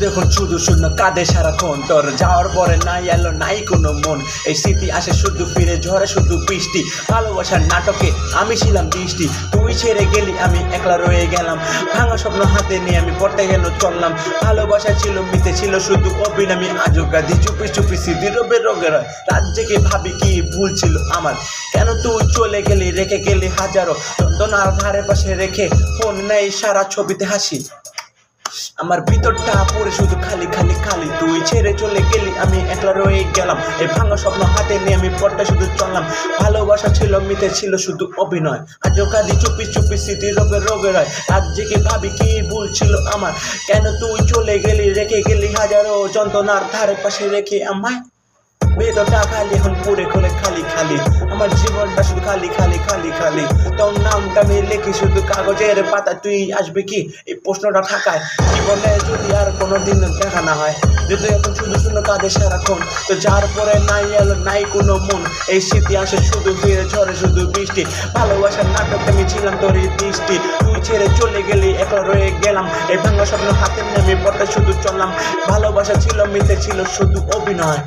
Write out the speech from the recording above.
শুধু এখন শুধু শূন্য কাঁদে সারাক্ষণ, তোর যাওয়ার পরে নাই এলো নাই কোনো মন। এই স্মৃতি আসে শুধু ফিরে ঝরে শুধু বৃষ্টি, ভালোবাসার নাটকে আমি ছিলাম দৃষ্টি। তুই ছেড়ে গেলি আমি একলা রয়ে গেলাম, ভাঙা স্বপ্ন হাতে নিয়ে আমি পড়তে গেল চললাম। ভালোবাসা ছিল মিথ্যে ছিল শুধু অভিনয়, আজও কাঁদি চুপি চুপি স্মৃতি রোগে রোগের হয়। রাত জেগে ভাবি কি ভুল ছিল আমার, কেন তুই চলে গেলি রেখে গেলি হাজারো যন্ত্রণার ধারে পাশে রেখে। ফোন নেই সারা ছবিতে হাসি, আমার ভিতরটা পড়ে শুধু খালি খালি খালি। তুই ছেড়ে চলে গেলি আমি একলা রয়ে গেলাম, এই ভাঙা স্বপ্ন হাতে নিয়ে আমি পথটা শুধু চললাম। ভালোবাসা ছিল মিথ্যে ছিল শুধু অভিনয়, আজও কাঁদি চুপি চুপি স্মৃতি রোগে রোগে রয়। রাত জেগে ভাবি কি ভুল ছিল আমার, কেন তুই চলে গেলি রেখে গেলি হাজারো যন্ত্রণার ধারে পাশে রেখে আমায়। ভেতরটা খালি এখন পুরে খোলে খালি খালি, আমার জীবনটা শুধু খালি খালি খালি খালি। তোর নামটা আমি লিখি শুধু কাগজের পাতা, তুই আসবে কি এই প্রশ্নটা থাকায়। জীবনে যদি আর কোনোদিন দেখা না হয়, যদি এখন শুধু শুধু কাঁদে সারাক্ষণ, তো যার পরে নাই এলো নাই কোনো মন। এই স্মৃতি আসে শুধু ফিরে ঝরে শুধু বৃষ্টি, ভালোবাসার নাটক আমি ছিলাম তোর দৃষ্টি। তুই ছেড়ে চলে গেলি একলা রয়ে গেলাম, এই ভাঙা স্বপ্ন হাতে নিয়ে আমি পথে শুধু চললাম। ভালোবাসা ছিল মিথ্যে ছিল শুধু অভিনয়।